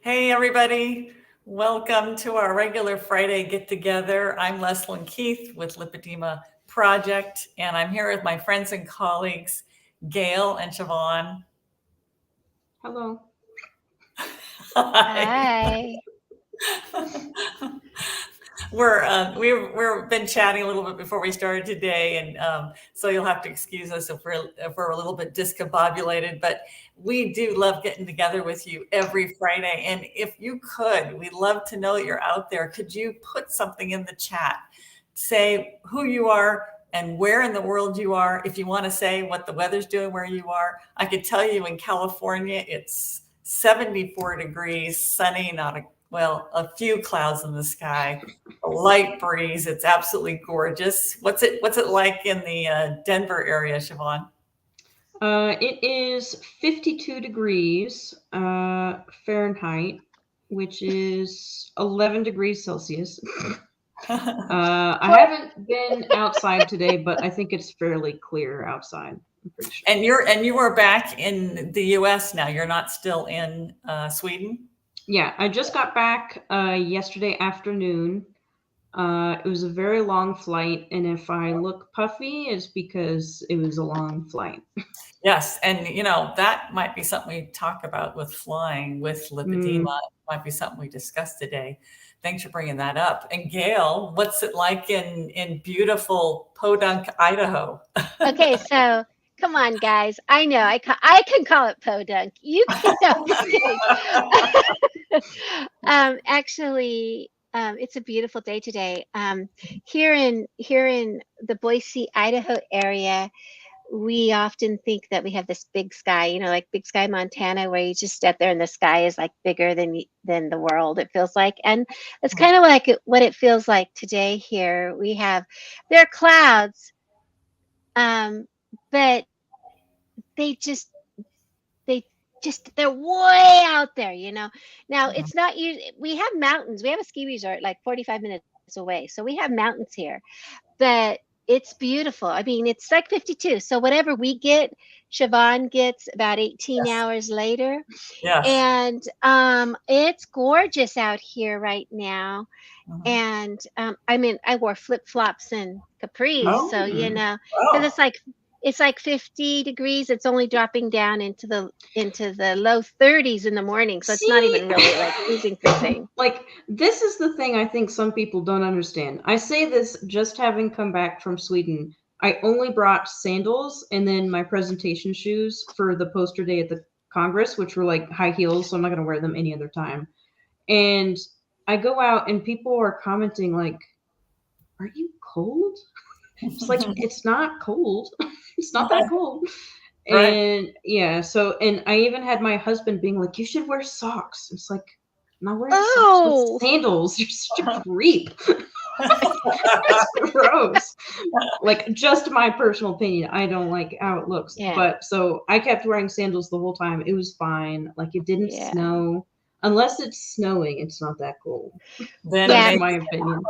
Hey, everybody. Welcome to our regular Friday get together. I'm Leslyn Keith with Lipedema Project, and I'm here with my friends and colleagues, Gail and Siobhan. Hello. Hi. Hi. We've been chatting a little bit before we started today, and so you'll have to excuse us if we're a little bit discombobulated. But we do love getting together with you every Friday, and if you could, we'd love to know that you're out there. Could you put something in the chat? Say who you are and where in the world you are. If you want to say what the weather's doing where you are, I could tell you in California it's 74 degrees, sunny, a few clouds in the sky, a light breeze. It's absolutely gorgeous. What's it like in the Denver area, Siobhan? It is 52 degrees Fahrenheit, which is 11 degrees Celsius. I haven't been outside today, but I think it's fairly clear outside. I'm pretty sure. And you are back in the U.S. now. You're not still in Sweden. Yeah, I just got back yesterday afternoon. It was a very long flight, and if I look puffy, it's because it was a long flight. Yes, and that might be something we talk about with flying with lipedema. It might be something we discuss today. Thanks for bringing that up. And Gail, what's it like in beautiful Podunk, Idaho? Okay, so come on, guys. I know I can call it podunk. You can. No, I'm just kidding. Actually, it's a beautiful day today. Here in the Boise, Idaho area, we often think that we have this big sky, like Big Sky, Montana, where you just sit there and the sky is like bigger than the world, it feels like. And it's kind of like what it feels like today here. There are clouds, but they just they're way out there. Now it's not we have mountains. We have a ski resort like 45 minutes away, so we have mountains here, but it's beautiful. I mean, it's like 52. So whatever we get, Siobhan gets about 18 hours later. Yes. And it's gorgeous out here right now. And I mean, I wore flip-flops and capris, so because it's like 50 degrees. It's only dropping down into the low 30s in the morning, so it's not even really like freezing. Like, this is the thing I think some people don't understand. I say this just having come back from Sweden. I only brought sandals and then my presentation shoes for the poster day at the Congress, which were like high heels, so I'm not going to wear them any other time. And I go out and people are commenting like, "Are you cold?" It's like, it's not cold. It's not that cold. Right. And yeah, and I even had my husband being like, "You should wear socks." It's like, I'm not wearing socks with sandals. You're such a creep. It's gross. Like, just my personal opinion. I don't like how it looks. Yeah. But so I kept wearing sandals the whole time. It was fine. Like, it didn't snow. Unless it's snowing, it's not that cold. That's my opinion.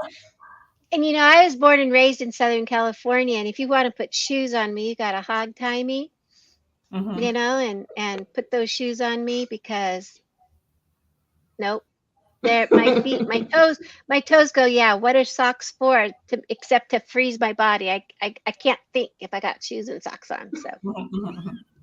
And I was born and raised in Southern California, and if you want to put shoes on me, you got to hog tie me, and put those shoes on me, because nope. My toes go, yeah, what are socks for? Except to freeze my body. I can't think if I got shoes and socks on. So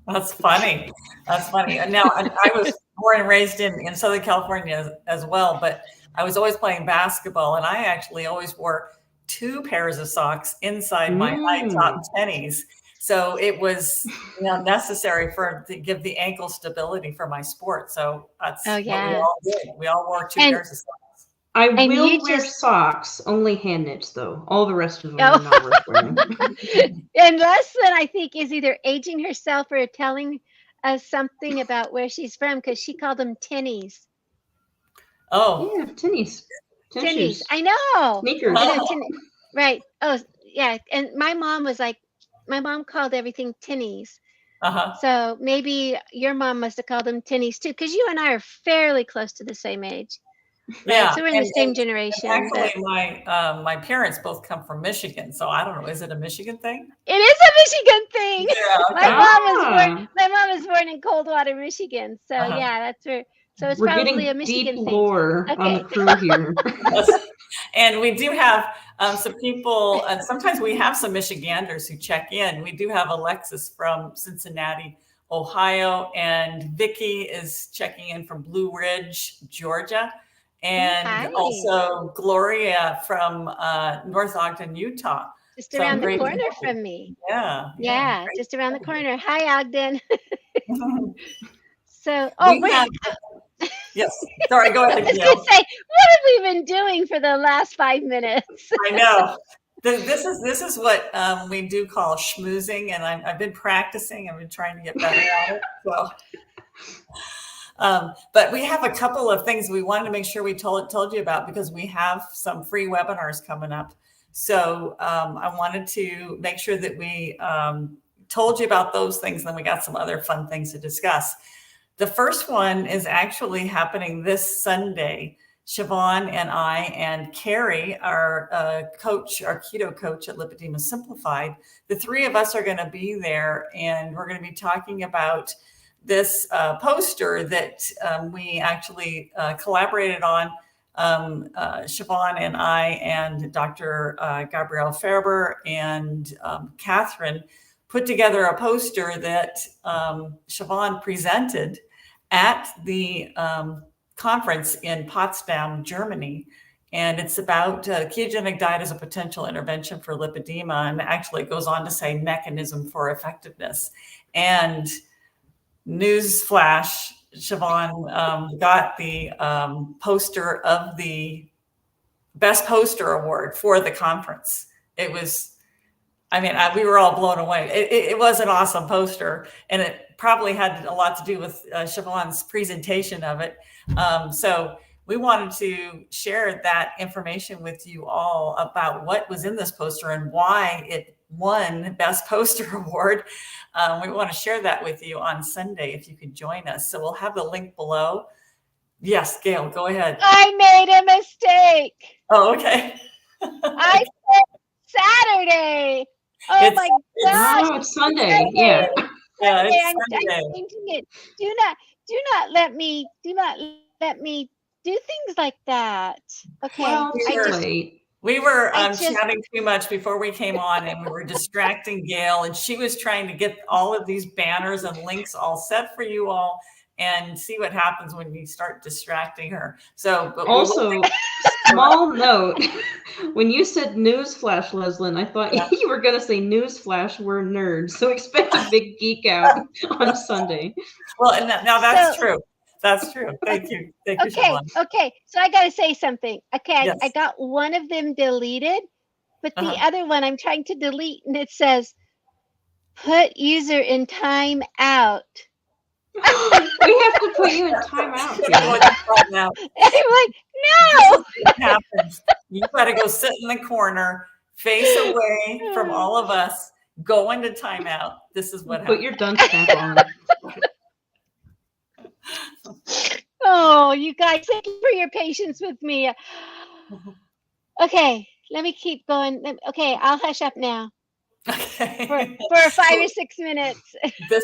That's funny. And now I was born and raised in Southern California as well, but I was always playing basketball, and I actually always wore 2 pairs of socks inside my high top tennies. So it was necessary to give the ankle stability for my sport. So that's what we all did. We all wore 2 pairs of socks. I will wear socks, only hand knits though. All the rest of them are not worth wearing. And Leslyn, I think, is either aging herself or telling us something about where she's from, because she called them tinnies. Oh, yeah, tinnies. Tinnies. I know. Sneakers. Right. Oh, yeah. And my mom called everything tinnies. So maybe your mom must have called them tinnies too, because you and I are fairly close to the same age. Right? Yeah. So we're in the same generation. Actually, my parents both come from Michigan, so I don't know. Is it a Michigan thing? It is a Michigan thing. Yeah. My mom was born in Coldwater, Michigan. So yeah, So it's We're probably getting a Michigan deep thing. lore on the Okay. crew here. Yes. And we do have some people, sometimes we have some Michiganders who check in. We do have Alexis from Cincinnati, Ohio, and Vicky is checking in from Blue Ridge, Georgia. And Hi. also Gloria from North Ogden, Utah. Just So around the great to corner have you. from me. Yeah. Yeah, great just around the to have corner. Hi, Ogden. you. So, We have, yes. Sorry, go I ahead, was Gail. gonna say, what have we been doing for the last 5 minutes? I know. This is what we do call schmoozing, and I've been practicing. I've been trying to get better at it. So, but we have a couple of things we wanted to make sure we told you about because we have some free webinars coming up. So I wanted to make sure that we told you about those things. Then we got some other fun things to discuss. The first one is actually happening this Sunday. Siobhan and I and Carrie, our coach, our keto coach at Lipedema Simplified, the three of us are going to be there, and we're going to be talking about this poster that we actually collaborated on. Siobhan and I and Dr. Gabrielle Ferber and Catherine put together a poster that Siobhan presented at the conference in Potsdam, Germany. And it's about ketogenic diet as a potential intervention for lipedema. And actually it goes on to say mechanism for effectiveness. And newsflash, Siobhan got the poster of the Best Poster Award for the conference. It was, I mean, we were all blown away. It was an awesome poster, and it probably had a lot to do with Siobhan's presentation of it. So we wanted to share that information with you all about what was in this poster and why it won Best Poster Award. We want to share that with you on Sunday if you could join us. So we'll have the link below. Yes, Gail, go ahead. I made a mistake. Oh, okay. I said Saturday. Oh my gosh. Oh, it's Sunday. Yeah. Yeah, Okay, it's I'm Sunday. changing it. Do not let me do things like that. Okay. Well, We too were- late. We were I just- chatting too much before we came on, and we were distracting Gail, and she was trying to get all of these banners and links all set for you all, and see what happens when you start distracting her. So, but Also, small note, when you said newsflash, Leslyn, I thought you were going to say newsflash, we're nerds. So expect a big geek out on Sunday. well, and now that's true. That's true. Thank you. Thank you, Okay, Siobhan. okay. So I got to say something. Okay, Yes. I got one of them deleted, but the Uh-huh. other one I'm trying to delete, and it says, put user in time out. We have to put you in timeout. You know what it's called now. I'm like, no. It happens. You got to go sit in the corner, face away from all of us, go into timeout. This is what Put happens. your dun snap on. Oh, you guys, thank you for your patience with me. Okay, let me keep going. Okay, I'll hush up now Okay. for 5 or 6 minutes. This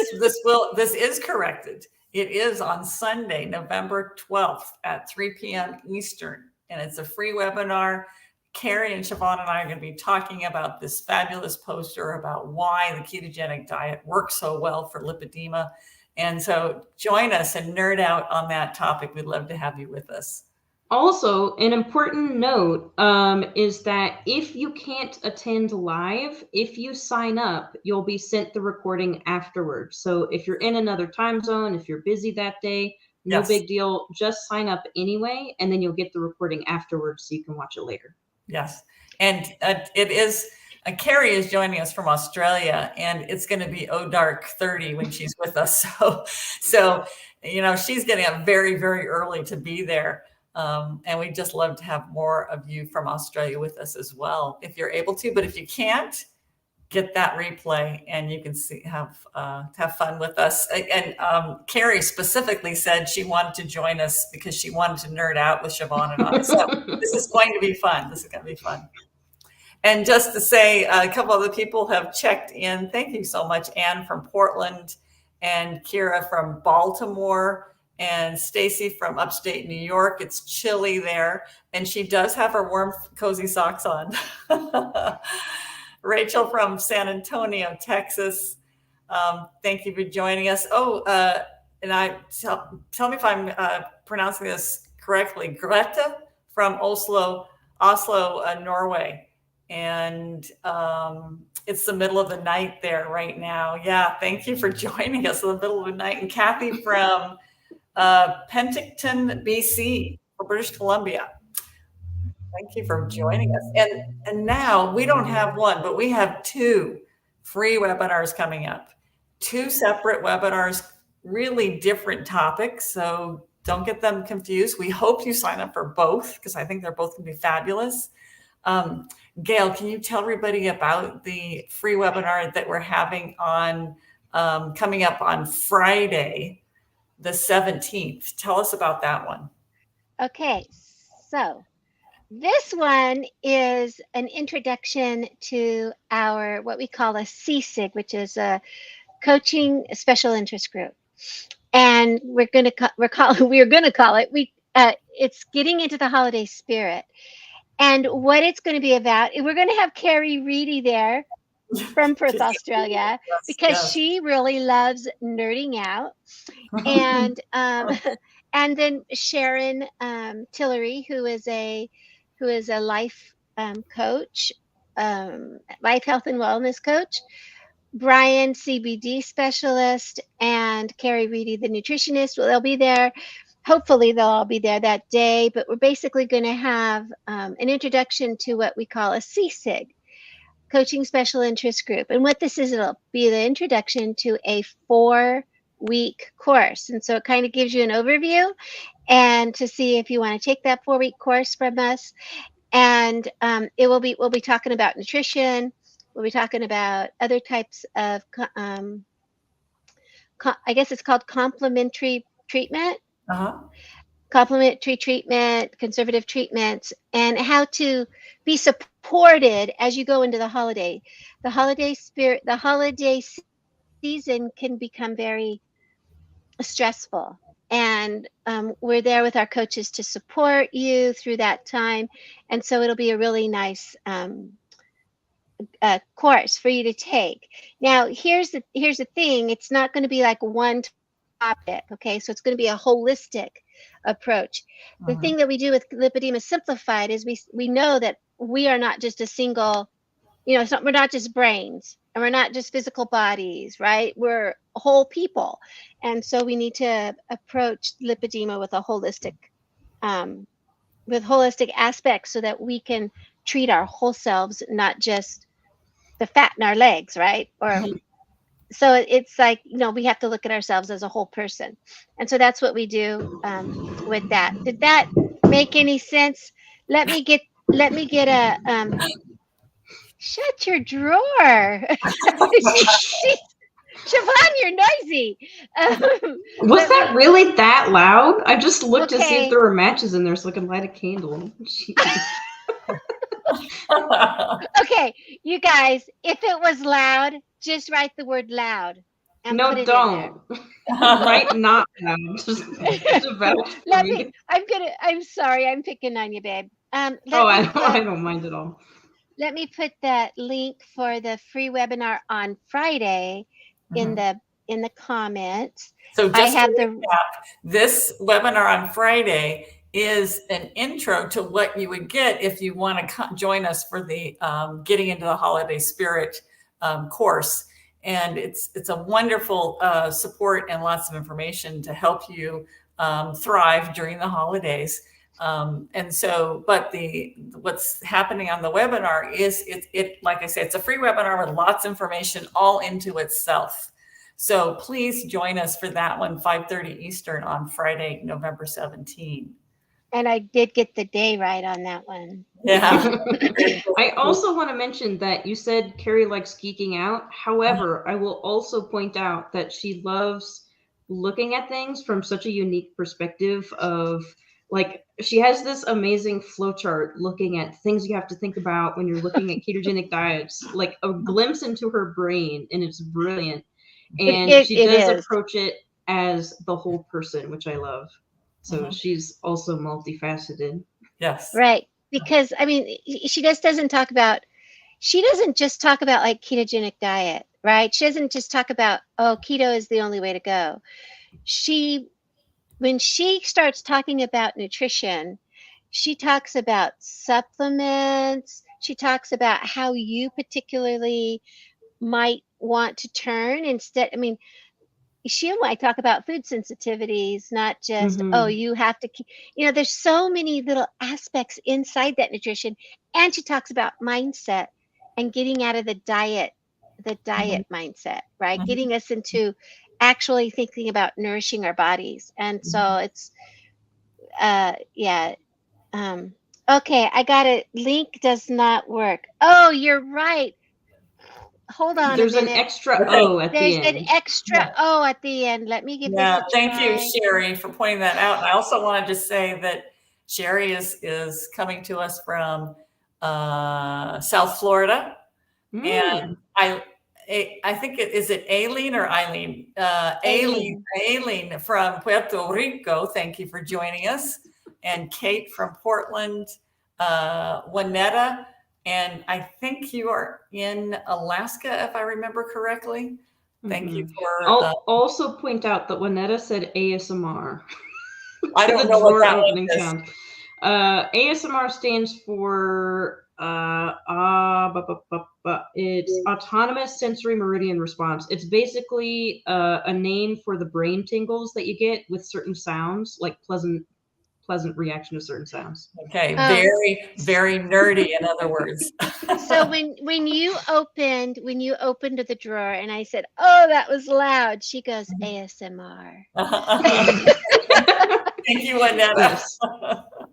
is corrected. It is on Sunday, November 12th at 3 p.m. Eastern, and it's a free webinar. Carrie and Siobhan and I are going to be talking about this fabulous poster about why the ketogenic diet works so well for lipedema. And so join us and nerd out on that topic. We'd love to have you with us. Also, an important note is that if you can't attend live, if you sign up, you'll be sent the recording afterwards. So if you're in another time zone, if you're busy that day, no Yes. big deal. Just sign up anyway, and then you'll get the recording afterwards so you can watch it later. Yes. And it is, Carrie is joining us from Australia, and it's going to be dark 30 when she's with us. So, you know, she's getting up very, very early to be there. And we'd just love to have more of you from Australia with us as well, if you're able to. But if you can't, get that replay and you can have fun with us. And Carrie specifically said she wanted to join us because she wanted to nerd out with Siobhan and I. So this is going to be fun. This is going to be fun. And just to say, a couple other people have checked in. Thank you so much, Anne from Portland and Kira from Baltimore and Stacy from upstate New York. It's chilly there, and she does have her warm, cozy socks on. Rachel from San Antonio, Texas. Thank you for joining us. And tell me if I'm pronouncing this correctly. Grete from Oslo, Norway. And it's the middle of the night there right now. Yeah, thank you for joining us in the middle of the night. And Kathy from Penticton, BC, or British Columbia. Thank you for joining us. And now we don't have one, but we have 2 free webinars coming up. 2 separate webinars, really different topics. So don't get them confused. We hope you sign up for both because I think they're both going to be fabulous. Gail, can you tell everybody about the free webinar that we're having on coming up on Friday, the 17th? Tell us about that one. Okay, so this one is an introduction to our what we call a CSIG, which is a coaching special interest group, and we're going to call it. It's getting into the holiday spirit, and what it's going to be about. We're going to have Carrie Reedy there from Perth, Australia, because she really loves nerding out, and and then Sharon Tillery, who is a life coach, life health and wellness coach, Brian, CBD specialist, and Carrie Reedy, the nutritionist. Well, they'll be there. Hopefully they'll all be there that day, but we're basically going to have an introduction to what we call a CSIG, Coaching Special Interest Group. And what this is, it'll be the introduction to a 4-week course. And so it kind of gives you an overview and to see if you want to take that 4-week course from us. And we'll be talking about nutrition. We'll be talking about other types of, I guess it's called complementary treatment. Complementary treatment, conservative treatments, and how to be supported as you go into the holiday. The holiday spirit, the holiday season can become very stressful. And we're there with our coaches to support you through that time. And so it'll be a really nice course for you to take. Now, here's the thing. It's not going to be like one topic, okay? So it's going to be a holistic approach. The thing that we do with Lipedema Simplified is we know that we are not just a single, we're not just brains, and we're not just physical bodies, right? We're whole people. And so we need to approach lipedema with a holistic aspects so that we can treat our whole selves, not just the fat in our legs, right? Or so it's like, we have to look at ourselves as a whole person. And so that's what we do with that. Did that make any sense? Let me get a shut your drawer. Siobhan, you're noisy. Was that really that loud? I just looked to see if there were matches in there so I could light a candle. Okay, you guys, if it was loud, just write the word loud. No, don't. Write not loud. Just I'm sorry, I'm picking on you, babe. I don't mind at all. Let me put that link for the free webinar on Friday in the comments. So this webinar on Friday is an intro to what you would get if you want to join us for the Getting into the Holiday Spirit course. And it's a wonderful support and lots of information to help you thrive during the holidays. But what's happening on the webinar is like I said, it's a free webinar with lots of information all into itself. So please join us for that one, 5:30 Eastern on Friday, November 17. And I did get the day right on that one. Yeah. I also want to mention that you said Carrie likes geeking out. However, I will also point out that she loves looking at things from such a unique perspective of, like, she has this amazing flowchart looking at things you have to think about when you're looking at ketogenic diets, like a glimpse into her brain, and it's brilliant. And she does approach it as the whole person, which I love. So Mhm. she's also multifaceted. Yes. Right. Because I mean, she just doesn't talk about, she doesn't just talk about like ketogenic diet, right? She doesn't just talk about, oh, keto is the only way to go. When she starts talking about nutrition, she talks about supplements. She talks about how you particularly might want to turn instead. I mean, she might talk about food sensitivities, not just, oh, Mm-hmm. you have to keep, there's so many little aspects inside that nutrition. And she talks about mindset and getting out of the diet mindset, right? Mhm. Getting us into actually thinking about nourishing our bodies. And so it's, yeah. Um, okay, I got it. Link does not work. Oh, you're right. Hold on a There's an minute. extra Okay. O at There's the an end. extra O at the end. Let me give this Yeah, a thank you, try. Sherry, for pointing that out. And I also wanted to say that Sherry is coming to us from South Florida, and Mm. I think is it Aileen or Eileen? Aileen. Aileen from Puerto Rico. Thank you for joining us, and Kate from Portland, Juanetta, and I think you are in Alaska, if I remember correctly. Thank you Mm-hmm. for. I'll also point out that Juanetta said ASMR. I To don't the know what drawer that one opening is. sound. ASMR stands for it's autonomous sensory meridian response. It's basically a name for the brain tingles that you get with certain sounds, like pleasant reaction to certain sounds. Okay, Oh, very, very nerdy, in other words. so when you opened the drawer and I said, "Oh, that was loud," she goes ASMR. Thank you, Annetta. Yes.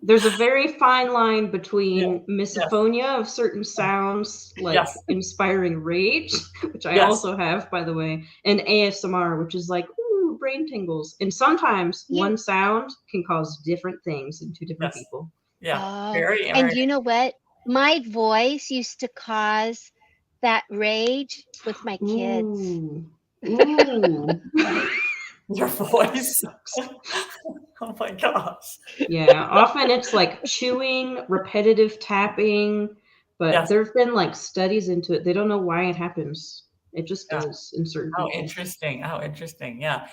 There's a very fine line between Yes. misophonia of certain sounds, like Yes. inspiring rage, which I Yes. also have, by the way, and ASMR, which is like, ooh, brain tingles. And sometimes one sound can cause different things in two different Yes. people. Yeah. Oh, Very and interesting. you know what? My voice used to cause that rage with my kids. Ooh. Ooh. Your voice. Oh my gosh. Yeah, often it's like chewing, repetitive tapping, but Yes. there've been like studies into it. They don't know why it happens. It just Yeah. does in certain How people. interesting. How interesting. Yeah.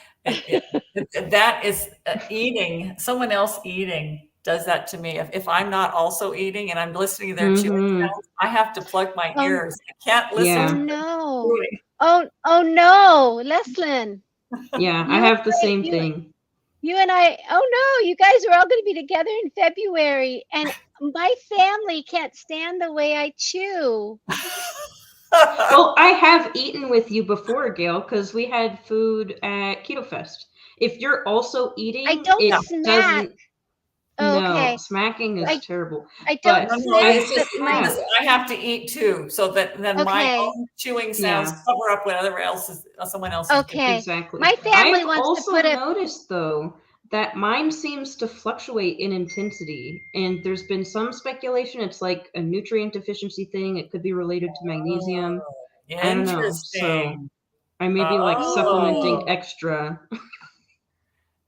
That is eating, someone else eating does that to me. If I'm not also eating and I'm listening to their chewing Mm-hmm. sounds, I have to plug my Oh, ears. I can't listen oh Yeah. to no. chewing. Oh no, Leslyn. Yeah, I You have the and I, same thing. you and I, oh no, you guys are all going to be together in February, and my family can't stand the way I chew. Well, I have eaten with you before, Gail, because we had food at Keto Fest. If you're also I eating, don't it smack. doesn't. Oh, No, okay. smacking is I terrible. I don't But No, no, I smack, it's but just my because I have to eat too, so that then my okay, own chewing sounds yeah, cover up what someone else is doing. okay. exactly. My family I've wants to also put a noticed though that mine seems to fluctuate in intensity, and there's been some speculation it's like a nutrient deficiency thing. It could be related to magnesium. Oh, I don't know. So interesting. I may be like supplementing Oh, oh extra.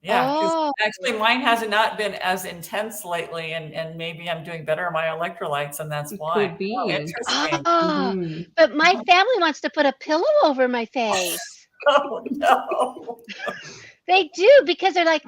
yeah, because oh. actually mine has not been as intense lately, and maybe I'm doing better on my electrolytes, and that's It why. could Oh, be. interesting. Oh, Hmm. but my family wants to put a pillow over my face. Oh no. They do because they're like,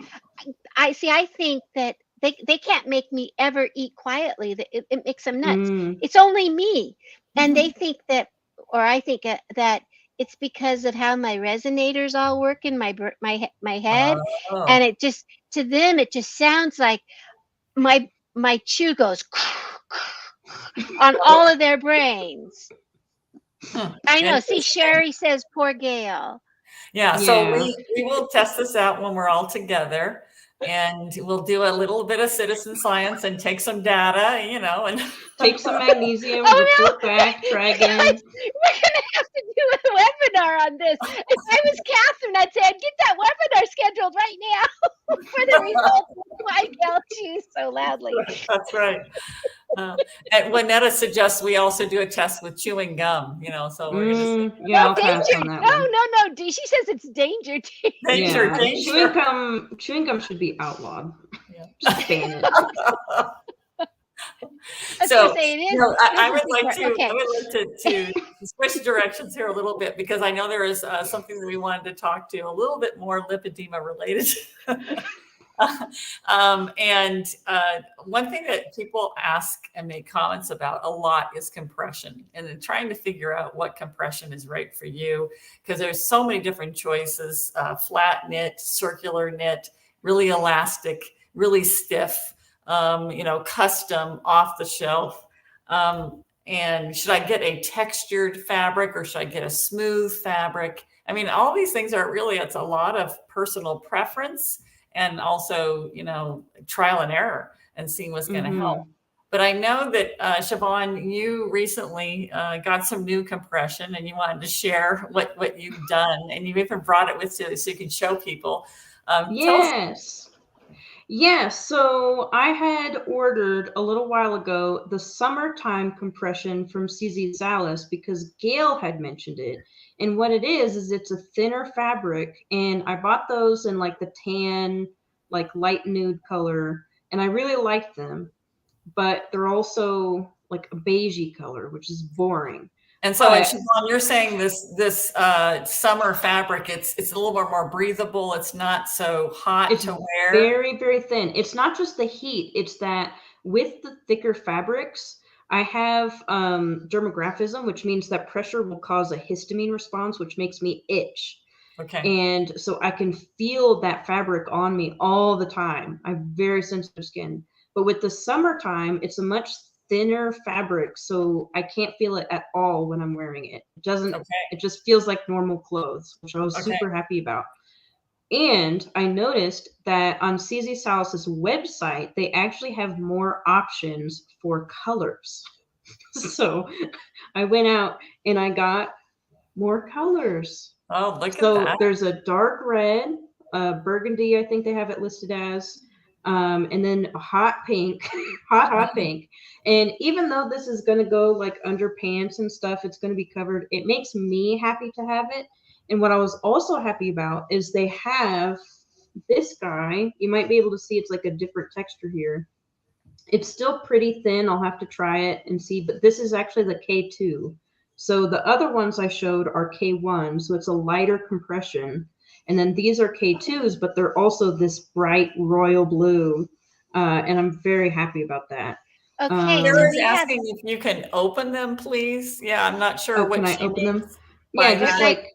I think that they can't make me ever eat quietly. That it makes them nuts. Mm. It's only me, and they think that, or I think that it's because of how my resonators all work in my head, and Oh. it just to them it just sounds like my chew goes on all of their brains. Hmm. I know. See, Interesting. Sherry says, "Poor Gail." Yeah, so Yeah. we will test this out when we're all together, and we'll do a little bit of citizen science and take some data, and Take some magnesium, Oh no, report back, try you again. guys, we're gonna have to do a webinar on this. If I was Catherine, I'd say, "I'd get that webinar scheduled right now for the results of why Gail chews so loudly." that's right. And Juanetta suggests we also do a test with chewing gum, so we're going to Yeah, No I'll pass danger. on that No, one. no. She says it's danger. danger, Yeah, danger. chewing gum should be outlawed. Yeah. Just ban it. I was gonna say it is. I would like to. Okay. I would like to switch directions here a little bit because I know there is something that we wanted to talk to a little bit more lipedema related. And one thing that people ask and make comments about a lot is compression, and then trying to figure out what compression is right for you, because there's so many different choices: flat knit, circular knit, really elastic, really stiff, custom, off the shelf. And should I get a textured fabric or should I get a smooth fabric? I mean, all these things are really, it's a lot of personal preference and also, trial and error and seeing what's going to help. But I know that, Siobhan, you recently got some new compression and you wanted to share what you've done, and you even brought it with you so you can show people. Yes. Yes, so I had ordered a little while ago the summertime compression from CZ Salas because Gail had mentioned it. And what it is it's a thinner fabric, and I bought those in like the tan, like light nude color, and I really liked them, but they're also like a beigey color, which is boring. And so, Siobhan, you're saying this summer fabric, it's a little bit more breathable. It's not so hot to wear. Very, very thin. It's not just the heat. It's that with the thicker fabrics, I have dermographism, which means that pressure will cause a histamine response, which makes me itch. Okay. And so I can feel that fabric on me all the time. I have very sensitive skin. But with the summertime, it's a much thinner fabric, so I can't feel it at all when I'm wearing it. It doesn't. Okay. It just feels like normal clothes, which I was super happy about. And I noticed that on CZ Salas's website, they actually have more options for colors. So I went out and I got more colors. Oh, look at that. So there's a dark red, burgundy, I think they have it listed as, and then a hot pink, hot pink. And even though this is going to go like under pants and stuff, it's going to be covered. It makes me happy to have it. And what I was also happy about is they have this guy. You might be able to see it's like a different texture here. It's still pretty thin. I'll have to try it and see, but this is actually the K2. So the other ones I showed are K1, so it's a lighter compression. And then these are K2s, but they're also this bright royal blue. And I'm very happy about that. Okay. Sarah's asking if you can open them, please. Yeah, I'm not sure what can I open them? Yeah, just like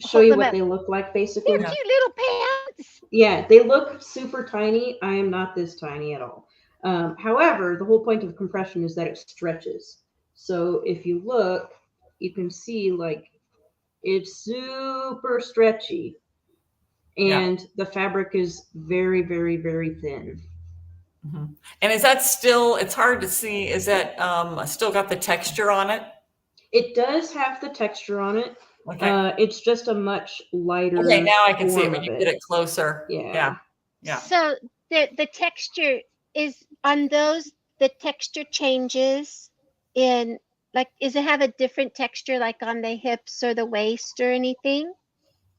show you what they look like, basically. They're cute little pants. Yeah, they look super tiny. I am not this tiny at all. However, the whole point of compression is that it stretches. So if you look, you can see like it's super stretchy. And the fabric is very, very, very thin. Mm-hmm. And is that still, it's hard to see, is that still got the texture on it? It does have the texture on it. Okay. It's just a much lighter. Okay, now I can see it when you get it closer. Yeah. So the texture is on those, the texture changes in, like, does it have a different texture like on the hips or the waist or anything?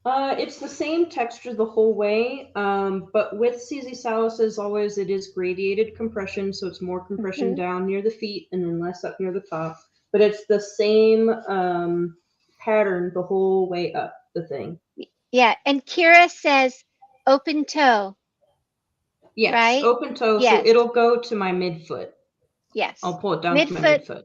It's the same texture the whole way, but with CZ Salas, as always, it is gradiated compression, so it's more compression down near the feet and then less up near the top. But it's the same pattern the whole way up the thing. Yeah, and Kira says open toe. Yes, right? Open toe, so it'll go to my midfoot. Yes. I'll pull it down to my midfoot.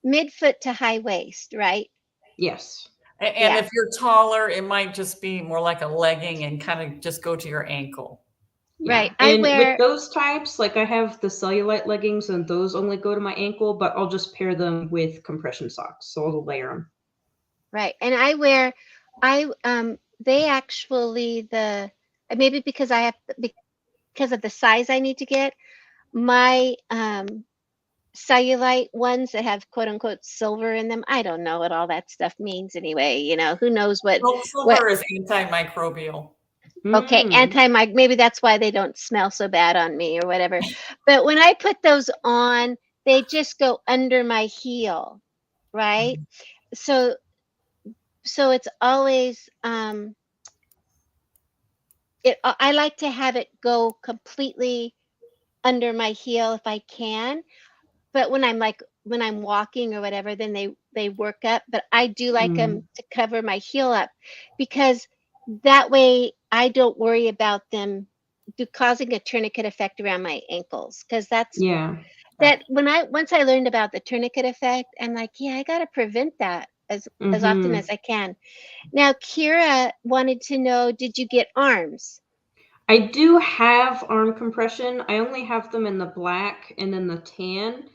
Midfoot to high waist, right? Yes. And if you're taller, it might just be more like a legging and kind of just go to your ankle. Yeah. Right. And with those types, like I have the cellulite leggings and those only go to my ankle, but I'll just pair them with compression socks. So I'll layer them. Right. And they actually, maybe because of the size I need to get, my cellulite ones that have quote unquote silver in them. I don't know what all that stuff means anyway. Who knows what. Silver is antimicrobial. Okay, maybe that's why they don't smell so bad on me or whatever. But when I put those on, they just go under my heel, right? So it's always I like to have it go completely under my heel if I can. But when I'm walking or whatever, then they work up. But I do like them to cover my heel up, because that way I don't worry about them causing a tourniquet effect around my ankles. Because that's Yeah. that once I learned about the tourniquet effect, I'm like, yeah, I got to prevent that as often as I can. Now, Kira wanted to know, did you get arms? I do have arm compression. I only have them in the black and in the tan.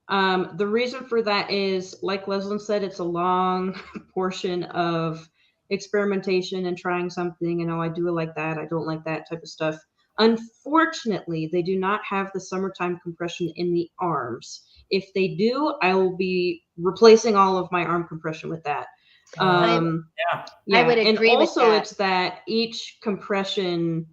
The reason for that is, like Leslyn said, it's a long portion of experimentation and trying something. And oh, I do it like that. I don't like that type of stuff. Unfortunately, they do not have the summertime compression in the arms. If they do, I will be replacing all of my arm compression with that. I would and agree with also that. it's that each compression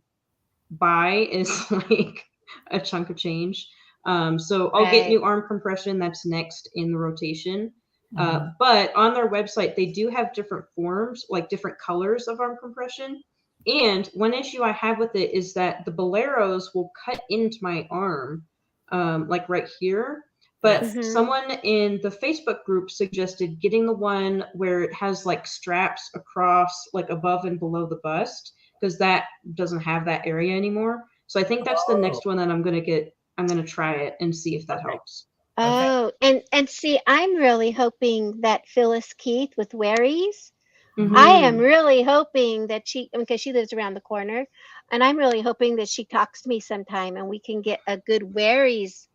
buy is like a chunk of change. So I'll get new arm compression that's next in the rotation. But on their website, they do have different forms, like different colors of arm compression. And one issue I have with it is that the Boleros will cut into my arm, like right here. But someone in the Facebook group suggested getting the one where it has like straps across, like above and below the bust, because that doesn't have that area anymore. So I think that's the next one that I'm going to get. I'm going to try it and see if that helps. Oh, and see, I'm really hoping that Phyllis Keith with Waries, Mm-hmm. I am really hoping that because she lives around the corner, and I'm really hoping that she talks to me sometime and we can get a good Waries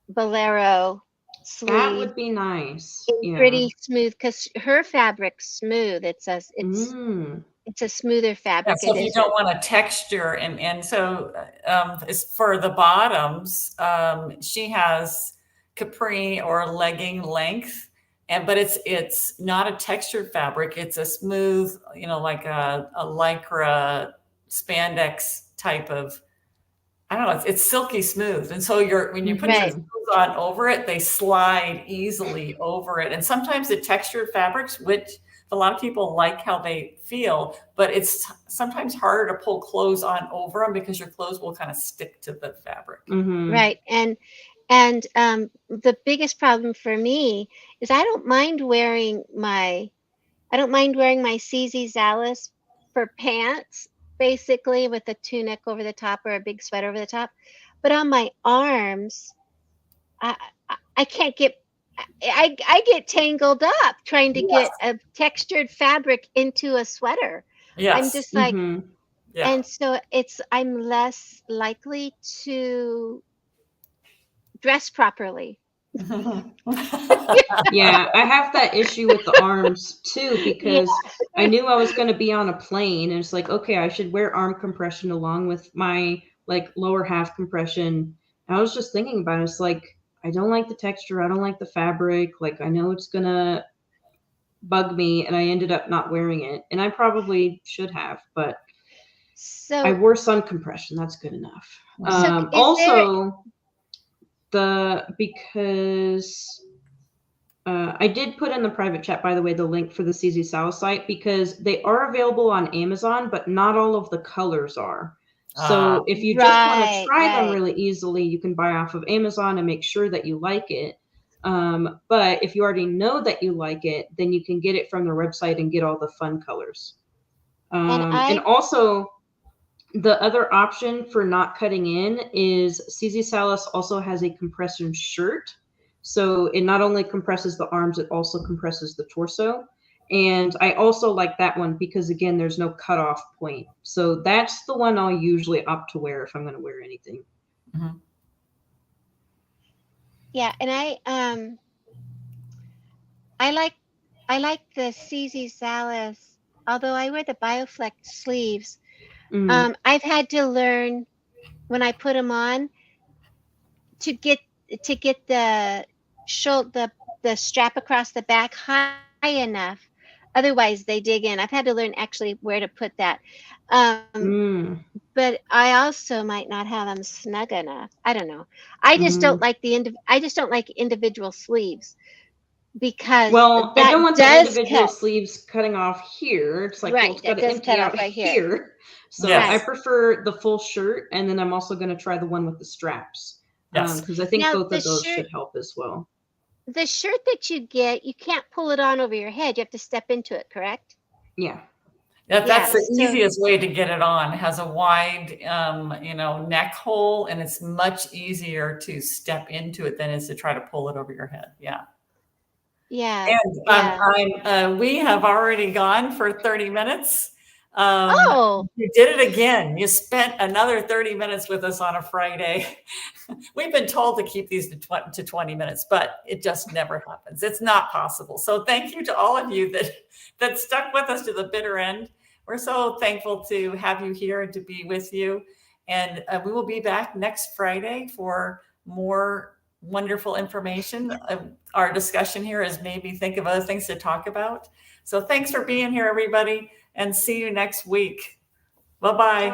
bolero sleeve. That would be nice. Yeah. Pretty smooth, because her fabric's smooth. It's a smoother fabric. Yeah, so if you don't want a texture, and so as for the bottoms, she has capri or legging length, but it's not a textured fabric. It's a smooth, like a lycra spandex type of. I don't know. It's silky smooth, and so when you put your clothes on over it, they slide easily over it. And sometimes the textured fabrics, which a lot of people like how they feel, but it's sometimes harder to pull clothes on over them because your clothes will kind of stick to the fabric. Right. And the biggest problem for me is I don't mind wearing my CZ Zalis for pants, basically with a tunic over the top or a big sweater over the top. But on my arms, I can't get, I get tangled up trying to get a textured fabric into a sweater. I'm just like, and so I'm less likely to dress properly. Yeah, I have that issue with the arms too, because I knew I was going to be on a plane, and it's like, okay, I should wear arm compression along with my like lower half compression. And I was just thinking about it. It's like, I don't like the texture. I don't like the fabric. Like, I know it's going to bug me, and I ended up not wearing it. And I probably should have, but I wore sun compression. That's good enough. Because I did put in the private chat, by the way, the link for the CZ Sal site, because they are available on Amazon, but not all of the colors are. So if you just want to try them really easily, you can buy off of Amazon and make sure that you like it. But if you already know that you like it, then you can get it from their website and get all the fun colors. And also, the other option for not cutting in is CZ Salis also has a compression shirt. So it not only compresses the arms, it also compresses the torso. And I also like that one because, again, there's no cutoff point. So that's the one I'll usually opt to wear if I'm going to wear anything. Yeah, and I like the CZ Salis, although I wear the BioFlex sleeves. I've had to learn when I put them on to get the strap across the back high enough. Otherwise, they dig in. I've had to learn actually where to put that. But I also might not have them snug enough. I don't know. I just don't like I just don't like individual sleeves, because Well, I that don't want the does individual cut. sleeves cutting off here. It's like, well, Right, it's got that to does empty cut out off right here. here. So Yes. I prefer the full shirt, and then I'm also going to try the one with the straps. Yes. Because I think Now, both the of those shirt- should help as well. The shirt that you get, you can't pull it on over your head. You have to step into it, correct? Yeah. That's the so- easiest way to get it on. It has a wide, neck hole, and it's much easier to step into it than it is to try to pull it over your head. Yeah. Yeah. And we have already gone for 30 minutes. Oh, You did it again. You spent another 30 minutes with us on a Friday. We've been told to keep these to 20 minutes, but it just never happens. It's not possible. So thank you to all of you that stuck with us to the bitter end. We're so thankful to have you here and to be with you. And we will be back next Friday for more wonderful information. Our discussion here is maybe think of other things to talk about. So thanks for being here, everybody, and see you next week. Bye-bye.